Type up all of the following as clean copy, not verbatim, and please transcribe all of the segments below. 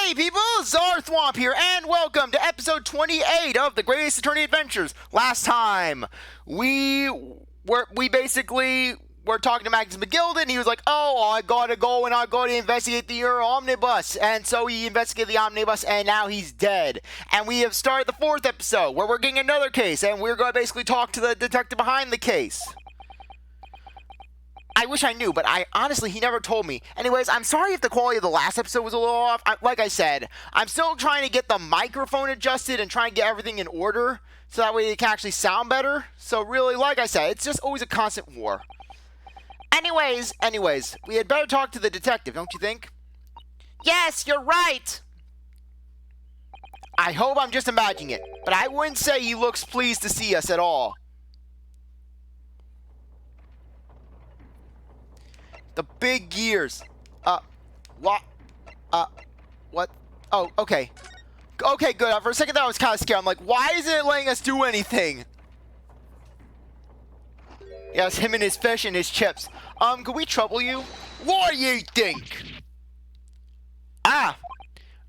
Howdy people, CzarThwomp here, and welcome to episode 28 of The Greatest Attorney Adventures. Last time, we basically were talking to Magnus McGilded, and he was like, oh, I gotta go and I gotta investigate the omnibus. And so he investigated the omnibus, and now he's dead. And we have started the 4th episode, where we're getting another case, and we're going to basically talk to the detective behind the case. I wish I knew, but honestly, he never told me. Anyways, I'm sorry if the quality of the last episode was a little off. Like I said, I'm still trying to get the microphone adjusted and trying to get everything in order, so that way it can actually sound better. So really, like I said, it's just always a constant war. Anyways, we had better talk to the detective, don't you think? Yes, you're right! I hope I'm just imagining it, but I wouldn't say he looks pleased to see us at all. The big gears. What? What? Oh, okay. Okay, good. For a second there, I was kind of scared. I'm like, why isn't it letting us do anything? Yes, him and his fish and his chips. Could we trouble you? What do you think?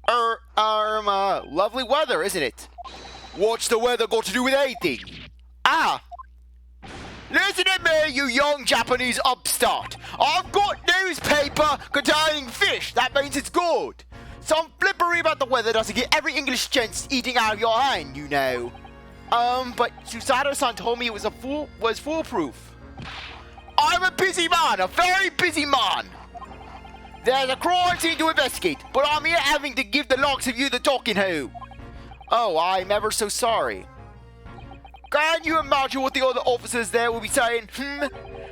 Lovely weather, isn't it? What's the weather got to do with anything? Listen to me, you young Japanese upstart. I've got newspaper containing fish. That means it's good. Some flippery about the weather doesn't get every English gent eating out of your hand, you know. But Susato-san told me it was foolproof. I'm a busy man, a very busy man. There's a crime scene to investigate, but I'm here having to give the likes of you the talking to. Oh, I'm ever so sorry. Can you imagine what the other officers there will be saying?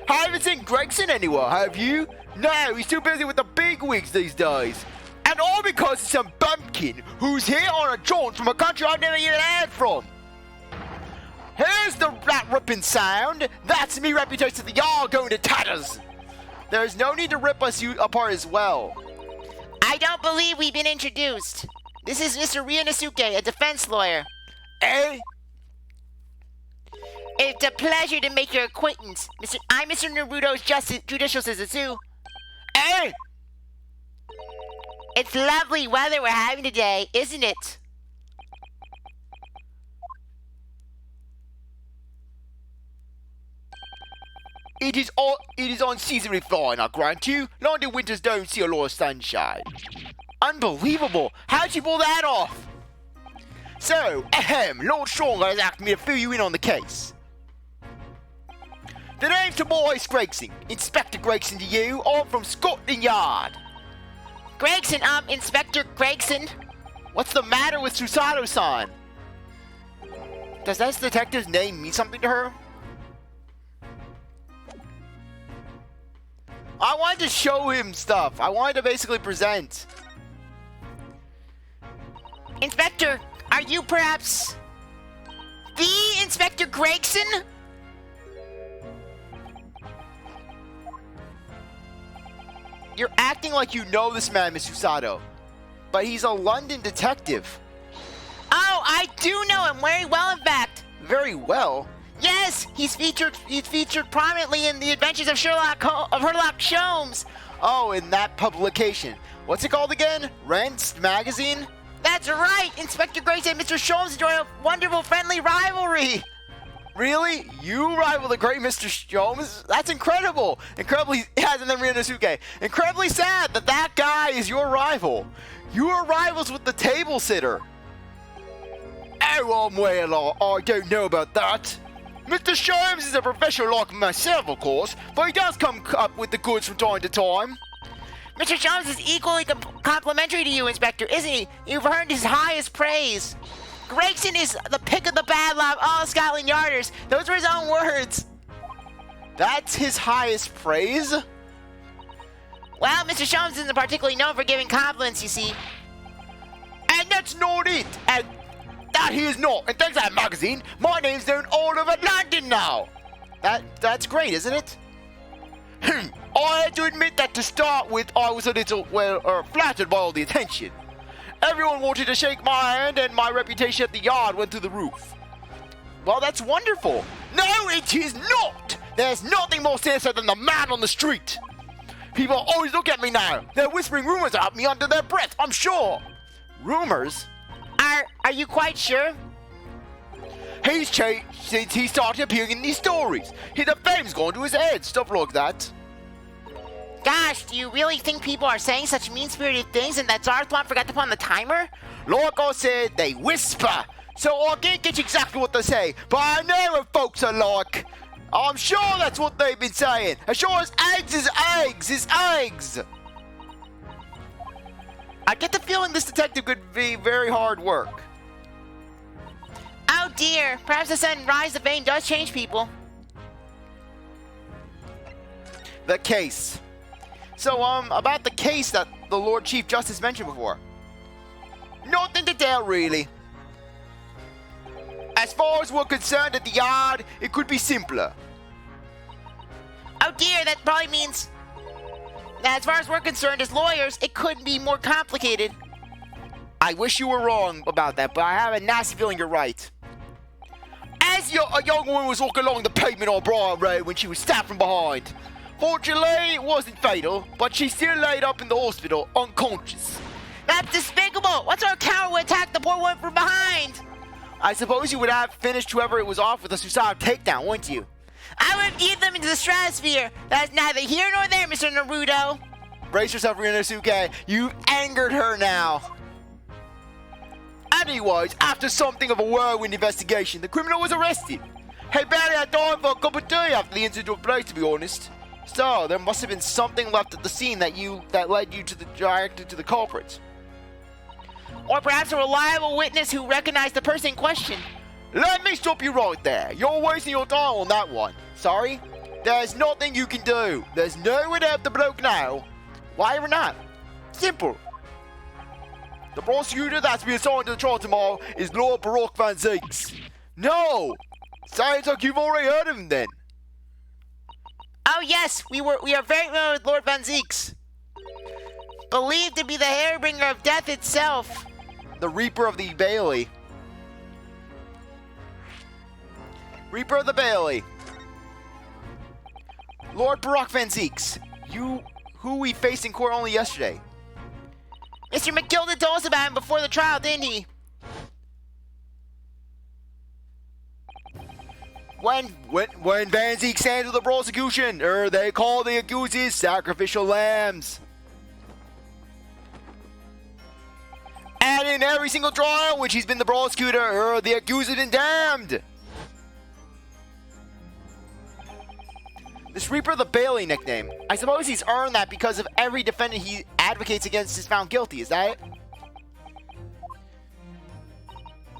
Haven't seen Gregson anywhere, have you? No, he's too busy with the big wigs these days. And all because of some bumpkin who's here on a jaunt from a country I've never even heard from. Here's the rat-ripping sound. That's me reputation that y'all going to tatters. There's no need to rip us apart as well. I don't believe we've been introduced. This is Mr. Ryuunosuke, a defense lawyer. Eh? It's a pleasure to make your acquaintance. I'm Mr. Naruto's judicial Suzu. Eh? It's lovely weather we're having today, isn't it? It is unseasonably fine, I grant you. London winters don't see a lot of sunshine. Unbelievable! How'd you pull that off? So, Lord Stronger has asked me to fill you in on the case. The name's Tobias Gregson. Inspector Gregson to you. I'm from Scotland Yard. Gregson, Inspector Gregson. What's the matter with Susato-san? Does that detective's name mean something to her? I wanted to show him stuff. I wanted to basically present. Inspector, are you perhaps the Inspector Gregson? You're acting like you know this man, Miss Susato. But he's a London detective. Oh, I do know him very well, in fact. Very well? Yes, he's featured prominently in the adventures of Sherlock Holmes. Oh, in that publication. What's it called again? Rents magazine? That's right. Inspector Gregson and Mr. Holmes enjoy a wonderful friendly rivalry. Really? You rival the great Mr. Holmes? That's incredible. Incredibly, and then Ryuunosuke. Incredibly sad that guy is your rival. You are rivals with the table sitter. Oh, well, I don't know about that. Mr. Holmes is a professional like myself, of course, but he does come up with the goods from time to time. Mr. Holmes is equally complimentary to you, Inspector, isn't he? You've earned his highest praise. Gregson is the pick of the bad lot of all Scotland Yarders. Those were his own words. That's his highest praise? Well, Mr. Holmes isn't particularly known for giving compliments, you see. And that's not it. And that he is not. And thanks to that magazine, my name's known all over London now. That's great, isn't it? I had to admit that to start with, I was a little, flattered by all the attention. Everyone wanted to shake my hand, and my reputation at the yard went through the roof. Well, that's wonderful. No, it is not. There's nothing more sinister than the man on the street. People always look at me now. They're whispering rumors about me under their breath, I'm sure. Rumors? Are you quite sure? He's changed since he started appearing in these stories. The fame's gone to his head, stuff like that. Gosh, do you really think people are saying such mean-spirited things and that CzarThwomp forgot to put on the timer? Like I said, they whisper. So I can't get exactly what they say, but I know what folks are like. I'm sure that's what they've been saying. As sure as eggs is eggs is eggs. I get the feeling this detective could be very hard work. Oh dear, perhaps the sudden rise of fame does change people. The case. So, about the case that the Lord Chief Justice mentioned before. Nothing to tell, really. As far as we're concerned at the yard, it could be simpler. Oh dear, that probably means that as far as we're concerned as lawyers, it couldn't be more complicated. I wish you were wrong about that, but I have a nasty feeling you're right. As a young woman was walking along the pavement on Broad Road when she was stabbed from behind. Fortunately, it wasn't fatal, but she's still laid up in the hospital, unconscious. That's despicable! What sort of coward would attack the poor woman from behind? I suppose you would have finished whoever it was off with a suicide takedown, wouldn't you? I would have eaten them into the stratosphere. That's neither here nor there, Mr. Naruto. Brace yourself, Ryuunosuke. You've angered her now. Anyways, after something of a whirlwind investigation, the criminal was arrested. He barely had time for a cup of tea after the incident took place, to be honest. So, there must have been something left at the scene that led you to directed to the culprit. Or perhaps a reliable witness who recognized the person in question. Let me stop you right there. You're wasting your time on that one. Sorry? There's nothing you can do. There's no way to help the bloke now. Why ever not? Simple. The prosecutor that's been assigned to the trial tomorrow is Lord Baroque Van Zeeks. No! Sounds like you've already heard of him then. Oh yes, we are very familiar with Lord Van Zeeks. Believed to be the hairbringer of death itself. The Reaper of the Bailey. Reaper of the Bailey. Lord Baroque Van Zeeks. Who we faced in court only yesterday. Mr. McGilded told us about him before the trial, didn't he? When Van Zeeks handled the prosecution, they call the accused sacrificial lambs. And in every single trial which he's been the prosecutor, the accused has been damned. This Reaper of the Bailey nickname, I suppose he's earned that because of every defendant he advocates against is found guilty, is that it?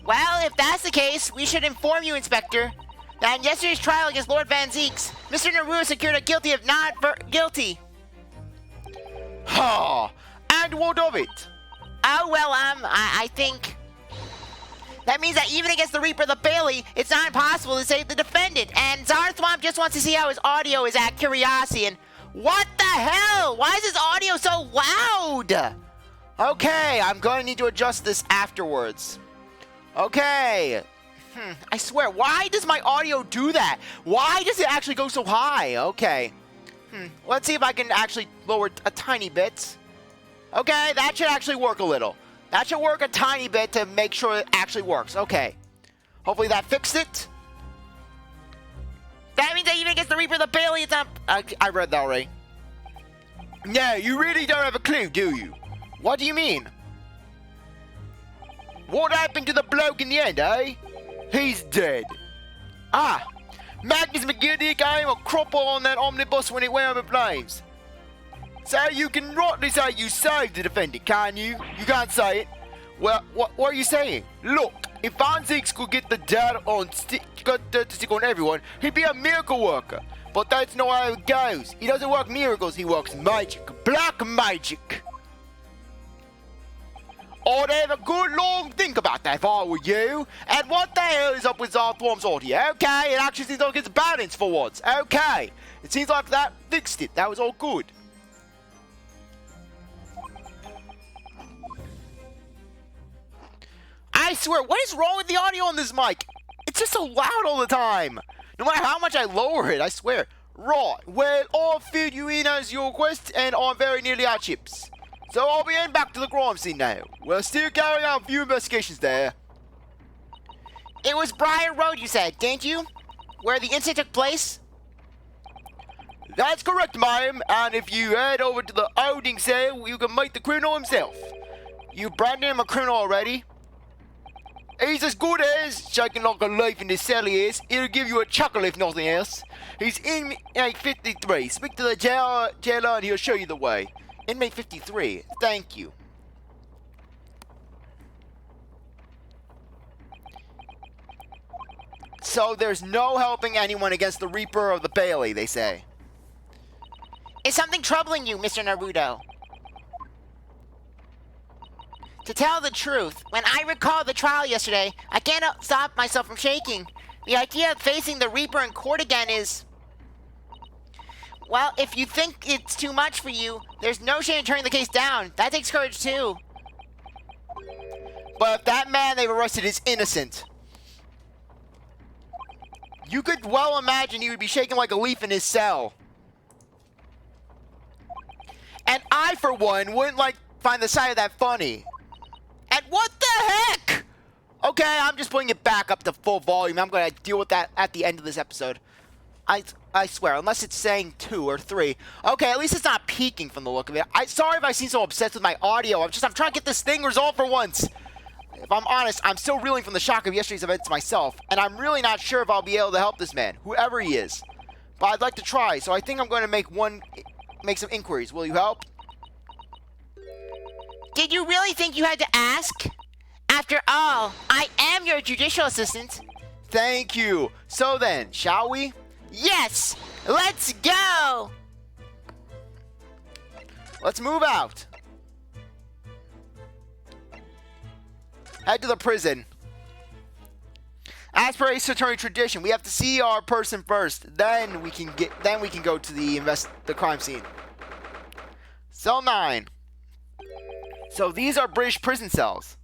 Well, if that's the case, we should inform you, Inspector, that in yesterday's trial against Lord Van Zeeks, Mr. Naruto secured a guilty of not guilty. Ha! And what of it? Oh, well, I think that means that even against the Reaper of the Bailey, it's not impossible to save the defendant. And CzarThwomp just wants to see how his audio is at Curiosity. And what the hell? Why is his audio so loud? Okay, I'm going to need to adjust this afterwards. Okay. I swear, why does my audio do that? Why does it actually go so high? Okay. Let's see if I can actually lower it a tiny bit. Okay, that should actually work a little. That should work a tiny bit to make sure it actually works. Okay. Hopefully that fixed it. That means that even against the Reaper of the Bailey, it's not... I read that already. No, you really don't have a clue, do you? What do you mean? What happened to the bloke in the end, eh? He's dead. Ah, Magnus McGilded came a cropper on that omnibus when it went over flames. So you can rightly say you saved the defendant, can you? You can't say it. Well, what are you saying? Look, if Van Zeeks could get the dirt to stick on everyone, he'd be a miracle worker. But that's not how it goes. He doesn't work miracles, he works magic. Black magic. I'd have a good long think about that if I were you. And what the hell is up with CzarThwomp's audio? Okay, it actually seems like it's balanced for once. Okay, it seems like that fixed it. That was all good. I swear, what is wrong with the audio on this mic? It's just so loud all the time. No matter how much I lower it, I swear. Right, well, I'll fill you in as your request, and I'm very nearly out of chips. So I'll be heading back to the crime scene now. We're still carrying out a few investigations there. It was Briar Road, you said, didn't you? Where the incident took place? That's correct, ma'am. And if you head over to the outing cell, you can meet the criminal himself. You branded him a criminal already? He's as good as shaking like a leaf in this cell he is. He'll give you a chuckle if nothing else. He's inmate 53. Speak to the jailer and he'll show you the way. Inmate 53. Thank you. So there's no helping anyone against the Reaper of the Bailey, they say. Is something troubling you, Mr. Naruto? To tell the truth, when I recall the trial yesterday, I can't stop myself from shaking. The idea of facing the Reaper in court again is... Well, if you think it's too much for you, there's no shame in turning the case down. That takes courage too. But if that man they've arrested is innocent, you could well imagine he would be shaking like a leaf in his cell. And I, for one, wouldn't find the sight of that funny. And what the heck? Okay, I'm just putting it back up to full volume. I'm going to deal with that at the end of this episode. I swear, unless it's saying 2 or 3. Okay, at least it's not peaking from the look of it. Sorry if I seem so obsessed with my audio. I'm trying to get this thing resolved for once. If I'm honest, I'm still reeling from the shock of yesterday's events myself, and I'm really not sure if I'll be able to help this man, whoever he is. But I'd like to try, so I think I'm going to make some inquiries. Will you help? Did you really think you had to ask? After all, I am your judicial assistant. Thank you. So then, shall we? Yes! Let's go! Let's move out. Head to the prison. As per Ace Attorney tradition, we have to see our person first. Then we can go to the crime scene. Cell 9. So these are British prison cells.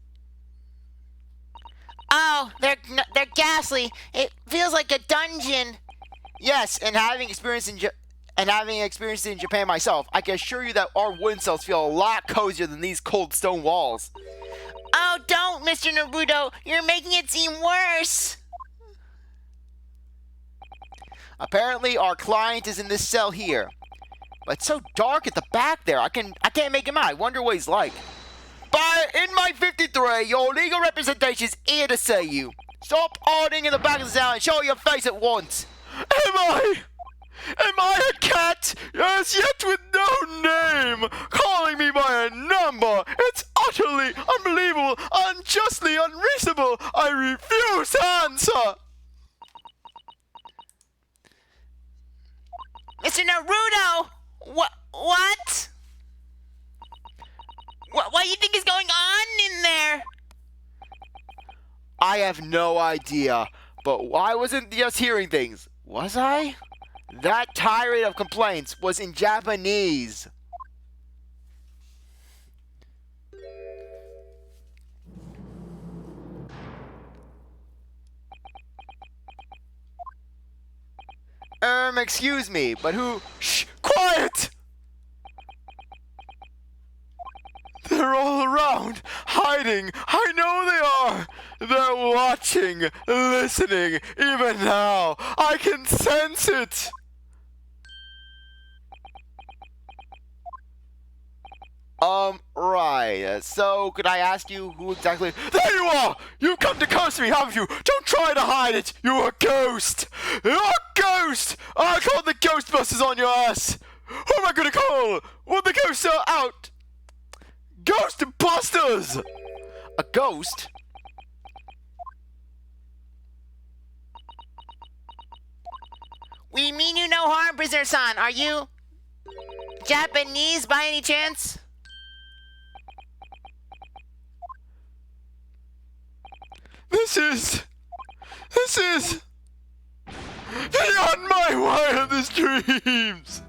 Oh, they're ghastly. It feels like a dungeon. Yes, and having experienced it in Japan myself, I can assure you that our wooden cells feel a lot cozier than these cold stone walls. Oh, don't, Mr. Naruto. You're making it seem worse. Apparently, our client is in this cell here. But it's so dark at the back there. I can't make him out. I wonder what he's like. But in my 53, your legal representation is here to see you. Stop hiding in the back of the cell and show your face at once. Am I a cat? Yes, yet with no name, calling me by a number. It's utterly unbelievable, unjustly unreasonable. I refuse to answer. Mr. Naruto! What? What do you think is going on in there? I have no idea, but I wasn't just hearing things, was I? That tirade of complaints was in Japanese. Excuse me, but who? Shh! Quiet! They're all around, hiding. I know they are. They're watching, listening, even now. I can sense it. Right. So, could I ask you who exactly... There you are! You've come to curse me, haven't you? Don't try to hide it! You're a ghost! You're a ghost! I called the Ghostbusters on your ass! Who am I gonna call? When the ghosts are out? Ghostbusters! A ghost? We mean you no harm, prisoner-san. Are you Japanese by any chance? This is beyond my wildest dreams.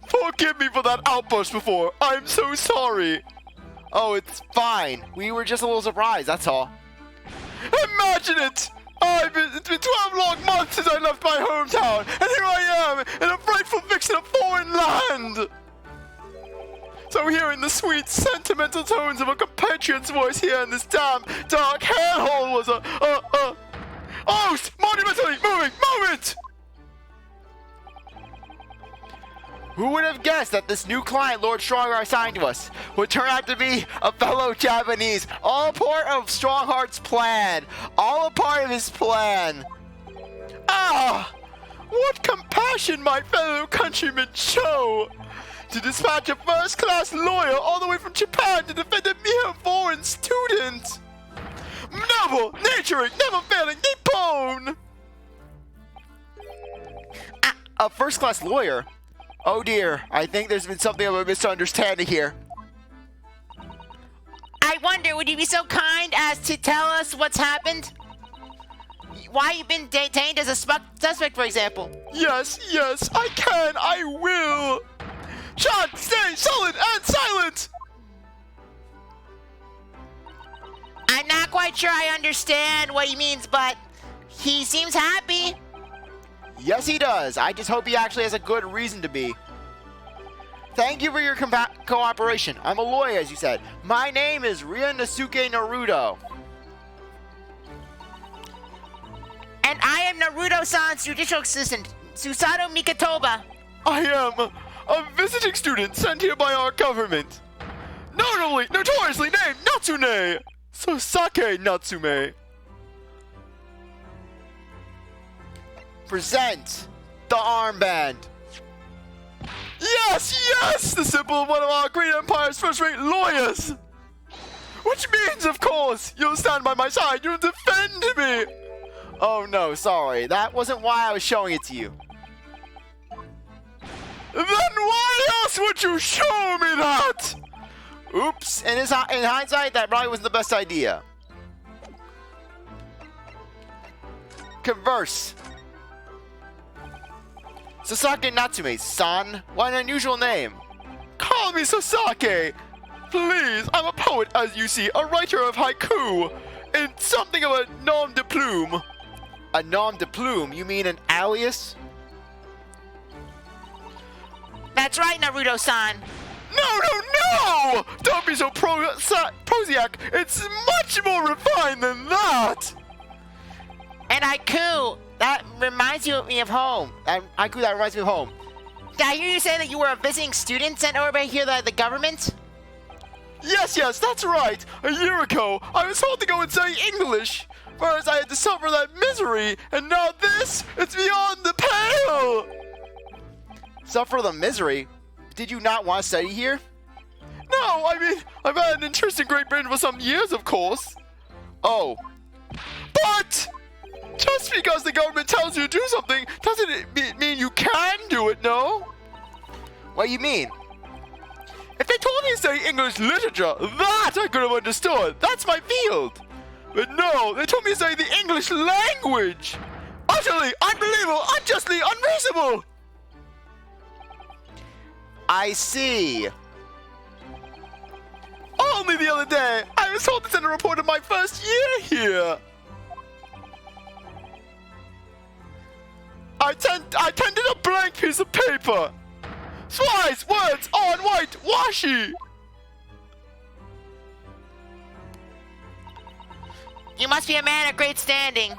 Forgive me for that outburst before. I'm so sorry. Oh, it's fine. We were just a little surprised, that's all. Imagine it! I'm It's been 12 long months since I left my hometown, and here I am, in a frightful fix in a foreign land! So hearing the sweet, sentimental tones of a compatriot's voice here in this damn, dark hellhole was a monumentally moving moment! Who would have guessed that this new client Lord Stronger assigned to us would turn out to be a fellow Japanese, all part of Strongheart's plan, all a part of his plan. Ah, what compassion my fellow countrymen show to dispatch a first-class lawyer all the way from Japan to defend a mere foreign student. Noble, nurturing, never-failing Nippon! A first-class lawyer? Oh dear, I think there's been something of a misunderstanding here. I wonder, would you be so kind as to tell us what's happened? Why you've been detained as a suspect, for example? Yes, I can, I will! Sean, stay solid and silent! I'm not quite sure I understand what he means, but he seems happy. Yes, he does. I just hope he actually has a good reason to be. Thank you for your cooperation. I'm a lawyer, as you said. My name is Ryuunosuke Naruto. And I am Naruto-san's judicial assistant, Susato Mikatoba. I am a visiting student sent here by our government. Notoriously named Natsume! Soseki Natsume. Present the armband. Yes! The symbol of one of our great empire's first-rate lawyers. Which means, of course, you'll stand by my side. You'll defend me. Oh no, sorry. That wasn't why I was showing it to you. Then why else would you show me that? Oops. In hindsight, that probably wasn't the best idea. Converse. Soseki Natsume, son. What an unusual name. Call me Soseki. Please, I'm a poet, as you see, a writer of haiku, and something of a nom de plume. A nom de plume? You mean an alias? That's right, Naruto-san. No! Don't be so prosiac. It's much more refined than that. And haiku, that reminds me of home. Haiku, that reminds me of home. Did I hear you say that you were a visiting student sent over here by the government? Yes, that's right. A year ago, I was told to go and study English. First, I had to suffer that misery, and now this, it's beyond the pale. Suffer the misery? Did you not want to study here? No, I mean, I've had an interest in Great Britain for some years, of course. Oh. But just because the government tells you to do something, doesn't it mean you can do it, no? What do you mean? If they told me to study English literature, that I could have understood. That's my field. But no, they told me to study the English language. Utterly unbelievable, unjustly unreasonable. I see. Only the other day, I was told to send a report of my first year here. I tendered a blank piece of paper. Twice words on white washi. You must be a man of great standing.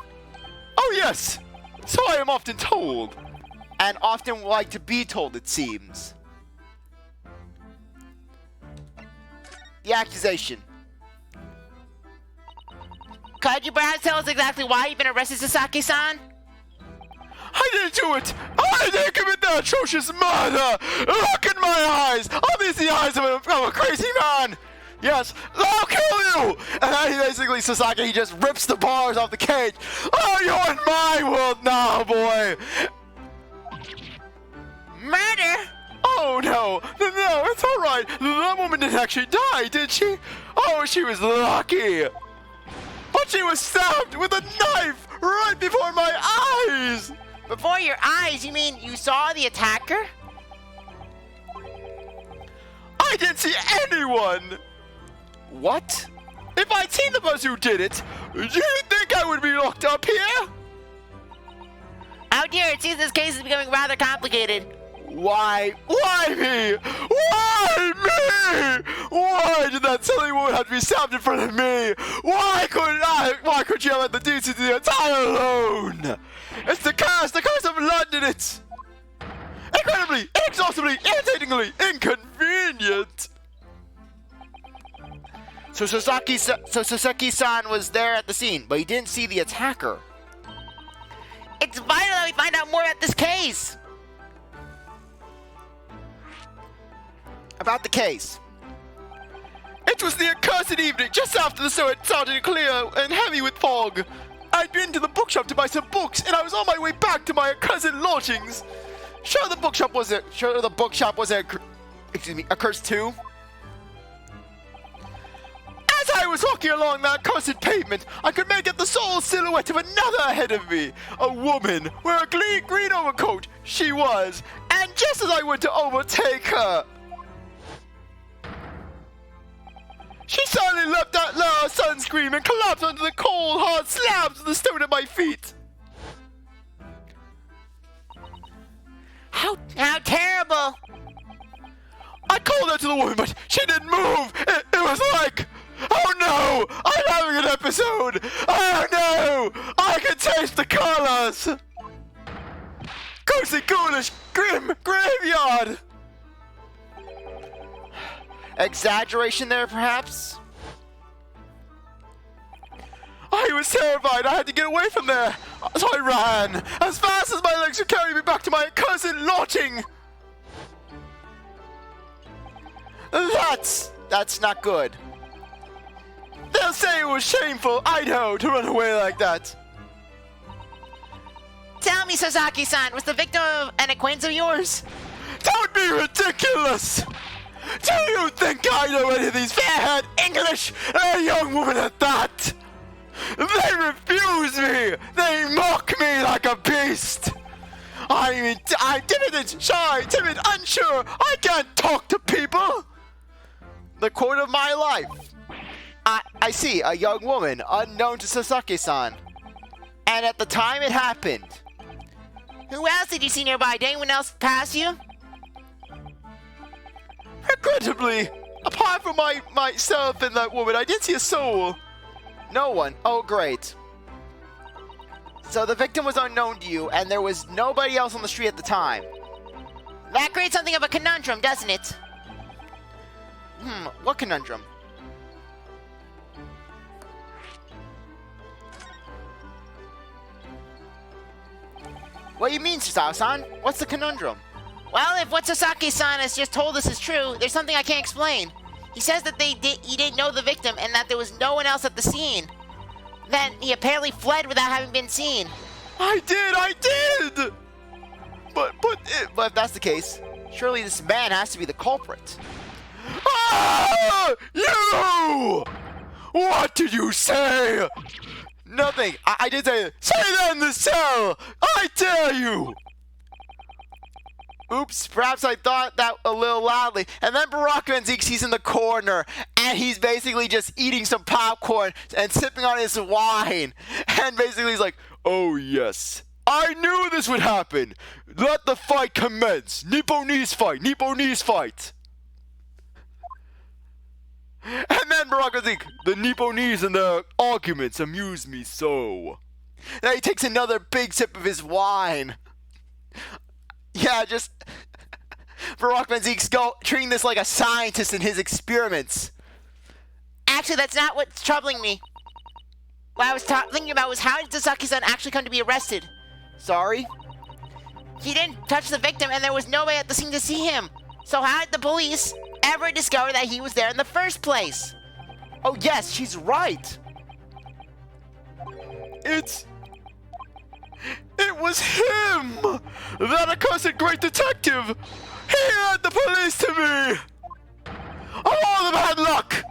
Oh yes, so I am often told. And often like to be told, it seems. The accusation. Could you perhaps tell us exactly why you've been arrested, Sasaki-san? I didn't do it! I didn't commit that atrocious murder! Look in my eyes! Are these the eyes of a crazy man? Yes, I'll kill you! And then he basically, Soseki, he just rips the bars off the cage. Oh, you're in my world now, boy! Murder? Oh, no, it's alright. That woman didn't actually die, did she? Oh, she was lucky. But she was stabbed with a knife right before my eyes! Before your eyes? You mean you saw the attacker? I didn't see anyone! What? If I'd seen the person who did it, do you think I would be locked up here? Oh dear, it seems this case is becoming rather complicated. Why? Why me? Why me? Why did that silly woman have to be stabbed in front of me? Why couldn't you have let the decency to the entire alone? It's the curse of London, it's incredibly, inexhaustibly, irritatingly inconvenient. So Soseki-san was there at the scene, but he didn't see the attacker. It's vital that we find out more about this case. About the case. It was the accursed evening, just after the sun had started clear and heavy with fog. I'd been to the bookshop to buy some books, and I was on my way back to my accursed lodgings. Sure, the bookshop was accursed too. As I was walking along that cursed pavement, I could make out the sole silhouette of another ahead of me. A woman, wearing a green overcoat, she was. And just as I went to overtake her, she suddenly leapt that loud sudden scream and collapsed onto the cold, hard slabs of the stone at my feet. How terrible! I called out to the woman, but she didn't move. It was like, oh no, I'm having an episode. Oh no, I can taste the colors. Ghostly, ghoulish, grim graveyard. Exaggeration there, perhaps? I was terrified. I had to get away from there. So I ran as fast as my legs could carry me back to my accursed lodging. That's not good. They'll say it was shameful, I know, to run away like that. Tell me, Soseki-san, was the victim of an acquaintance of yours? Don't be ridiculous! Do you think I know any of these fair-haired English, and a young woman at that? They refuse me! They mock me like a beast! I'm timid, shy, timid, unsure. I can't talk to people! The quote of my life. I see a young woman unknown to Soseki-san. And at the time it happened. Who else did you see nearby? Did anyone else pass you? Regrettably, apart from myself and that woman, I didn't see a soul. No one. Oh, great. So the victim was unknown to you, and there was nobody else on the street at the time. That creates something of a conundrum, doesn't it? What conundrum? What do you mean, Soseki-san? What's the conundrum? Well, if what Soseki-san has just told us is true, there's something I can't explain. He says that he didn't know the victim and that there was no one else at the scene. Then he apparently fled without having been seen. I did! But if that's the case, surely this man has to be the culprit. Ah! You! What did you say? Nothing. I did say, say that in the cell! I dare you! Oops, perhaps I thought that a little loudly. And then Baraka and Zeke sees in the corner, and he's basically just eating some popcorn and sipping on his wine. And basically he's like, oh yes, I knew this would happen. Let the fight commence. Nipponese fight. And then Baraka and Zeke, the Nipponese and their arguments amuse me so. Then he takes another big sip of his wine. Yeah, just Barack Van Zeke's treating this like a scientist in his experiments. Actually, that's not what's troubling me. What I was thinking about was how did Soseki-san actually come to be arrested? Sorry? He didn't touch the victim and there was nobody at the scene to see him. So how did the police ever discover that he was there in the first place? Oh yes, she's right. It was him! That accursed great detective! He led the police to me! All the bad luck!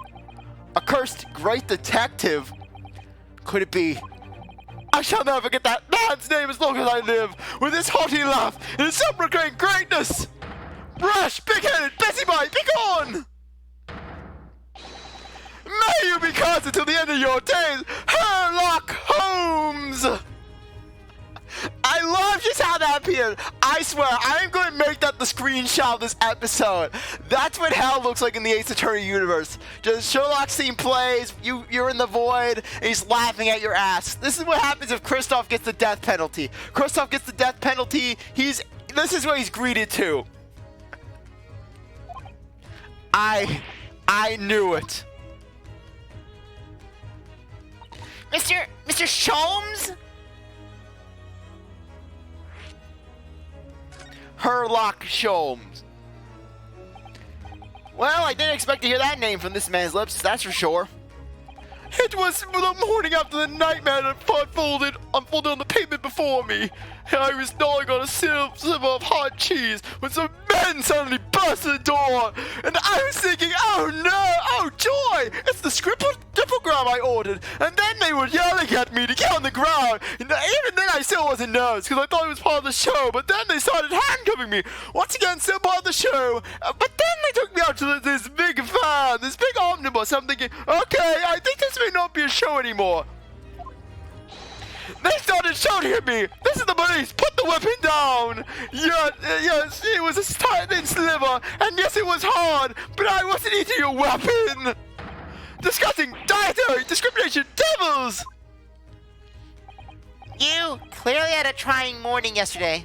Accursed great detective? Could it be? I shall never forget that man's name as long as I live, with his haughty laugh and his self-proclaimed greatness! Brash, big-headed, busybody, be gone! May you be constant till the end of your days, Sherlock Holmes! I love just weird. I swear, I'm going to make that the screenshot of this episode. That's what hell looks like in the Ace Attorney universe. Just Sherlock scene plays, you're in the void, and he's laughing at your ass. This is what happens if Kristoff gets the death penalty. Kristoff gets the death penalty, this is what he's greeted to. I knew it. Mr. Sholmes? Sherlock Sholmes. Well, I didn't expect to hear that name from this man's lips, that's for sure. It was the morning after the nightmare that unfolded on the pavement before me. I was gnawing on a sliver of hot cheese when some men suddenly burst the door. And I was thinking, oh no, oh joy, it's the scriptogram I ordered. And then they were yelling at me to get on the ground. And even then I still wasn't nervous because I thought it was part of the show. But then they started handcuffing me. Once again, still part of the show. But then they took me out to this big van, this big omnibus. I'm thinking, okay, I think this may not be a show anymore. They started shouting at me. This is the police. Put the weapon down. Yes, it was a thin sliver. And yes, it was hard. But I wasn't eating your weapon. Disgusting. Dietary discrimination. Devils. You clearly had a trying morning yesterday.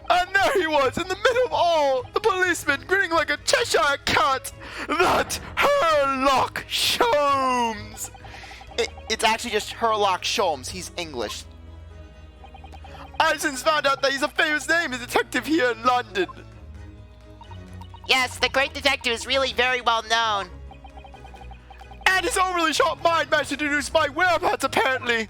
And there he was, in the middle of all, the policeman grinning like a Cheshire cat. That Sherlock Sholmes. It's actually just Sherlock Sholmes. He's English. I've since found out that he's a famous name as a detective here in London. Yes, the great detective is really very well known. And his overly sharp mind managed to deduce my whereabouts, apparently.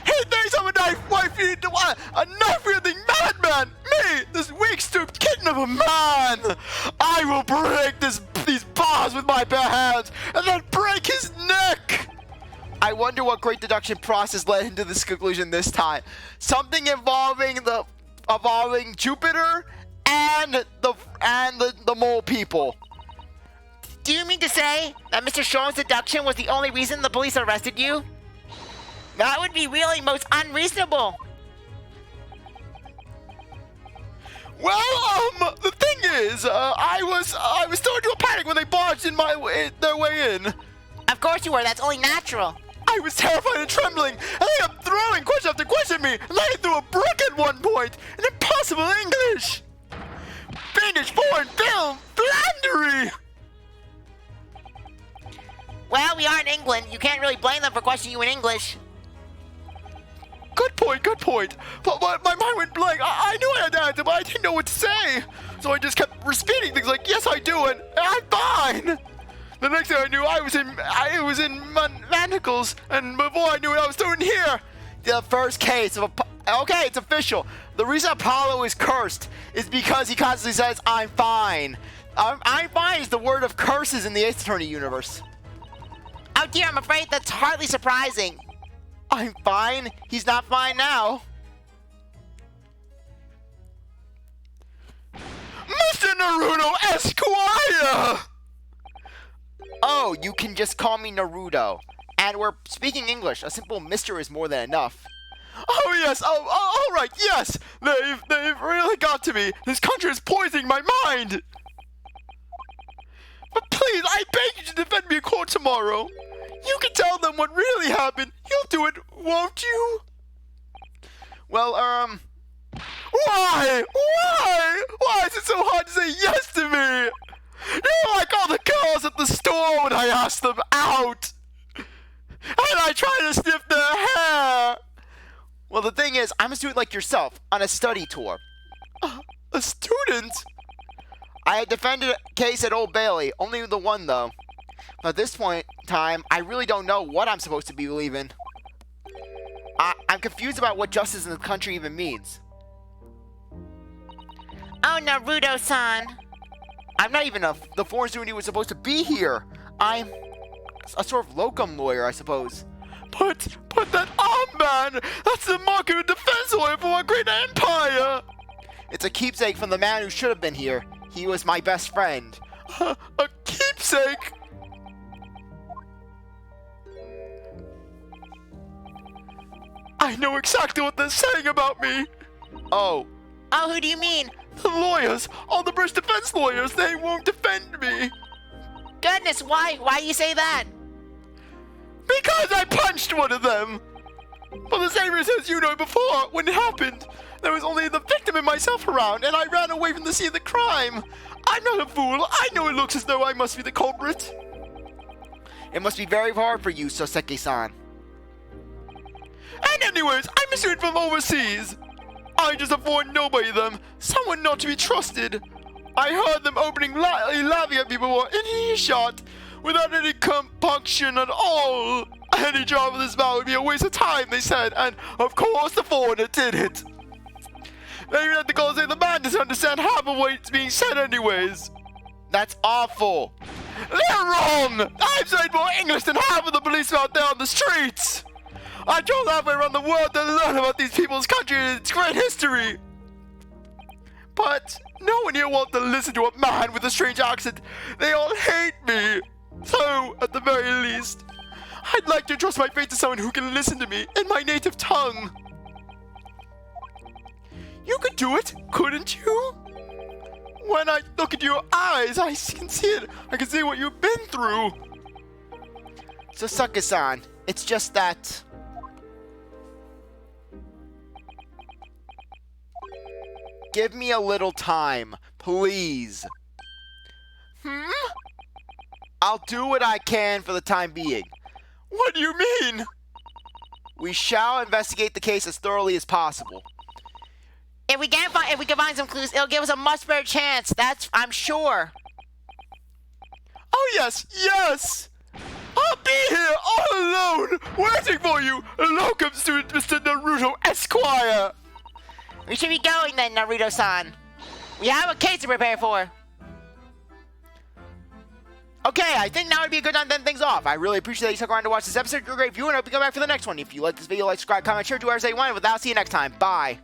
He thinks I'm a knife-wielding madman! Me, this weak-stooped kitten of a man! I will break these bars with my bare hands, and then break his neck! I wonder what great deduction process led him to this conclusion this time. Something involving Jupiter and the mole people. Do you mean to say that Mr. Sholmes' deduction was the only reason the police arrested you? That would be really most unreasonable. Well, the thing is, I was thrown into a panic when they barged their way in. Of course you were. That's only natural. I was terrified and trembling, and they kept throwing question after question at me, and they threw a brick at one point, in impossible English. Fiendish foreign film, philandery. Well, we are in England. You can't really blame them for questioning you in English. Good point. But my mind went blank. I knew I had to answer, but I didn't know what to say. So I just kept repeating things like, yes, I do, and I'm fine. The next thing I knew, I was in manacles, and before I knew it, I was thrown here. The first case of okay, it's official. The reason Apollo is cursed is because he constantly says, I'm fine. I'm fine is the word of curses in the Ace Attorney universe. Oh dear, I'm afraid that's hardly surprising. I'm fine? He's not fine now. Mr. Naruto Esquire! Oh, you can just call me Naruto. And we're speaking English. A simple Mr. is more than enough. Oh, yes. Oh, all right. Yes. They've really got to me. This country is poisoning my mind. But please, I beg you to defend me in court tomorrow. You can tell them what really happened. You'll do it, won't you? Well, why? Why is it so hard to say yes to me? You're like all the girls at the store when I ask them out. And I try to sniff their hair. Well, the thing is, I'm a student like yourself on a study tour. A student? I had defended a case at Old Bailey, only the one though. At this point in time, I really don't know what I'm supposed to be believing. I'm confused about what justice in the country even means. Oh, Naruto-san. I'm not even the foreign student who was supposed to be here. I'm a sort of locum lawyer, I suppose. But that armband! That's the mark of a defense lawyer for our great empire! It's a keepsake from the man who should have been here. He was my best friend. A keepsake? I know exactly what they're saying about me. Oh. Oh, who do you mean? The lawyers! All the British defense lawyers! They won't defend me! Goodness, why? Why you say that? Because I punched one of them! For the same reason as you know before, when it happened, there was only the victim and myself around, and I ran away from the scene of the crime. I'm not a fool. I know it looks as though I must be the culprit. It must be very hard for you, Soseki-san. And anyways, I'm a student from overseas. I just a foreign nobody them, someone not to be trusted. I heard them opening laughing at people who were in earshot, without any compunction at all. Any job of this man would be a waste of time, they said, and of course the foreigner did it. They even had to go say the man doesn't understand half of what's being said anyways. That's awful. They're wrong! I've studied more English than half of the police out there on the streets. I traveled halfway around the world to learn about these people's country and its great history. But no one here wants to listen to a man with a strange accent. They all hate me. So, at the very least, I'd like to trust my fate to someone who can listen to me in my native tongue. You could do it, couldn't you? When I look into your eyes, I can see it. I can see what you've been through. Soseki-san, it's just that... Give me a little time, please. I'll do what I can for the time being. What do you mean? We shall investigate the case as thoroughly as possible. If we can find some clues, it'll give us a much better chance. That's, I'm sure. Oh yes, yes! I'll be here all alone, waiting for you, locum student Mr. Naruto Esquire. We should be going then, Naruto-san. We have a case to prepare for. Okay, I think now would be a good time to end things off. I really appreciate that you stuck around to watch this episode. You're a great viewer, and I hope you come back for the next one. If you like this video, like, subscribe, comment, share, do whatever you want. Without, see you next time. Bye.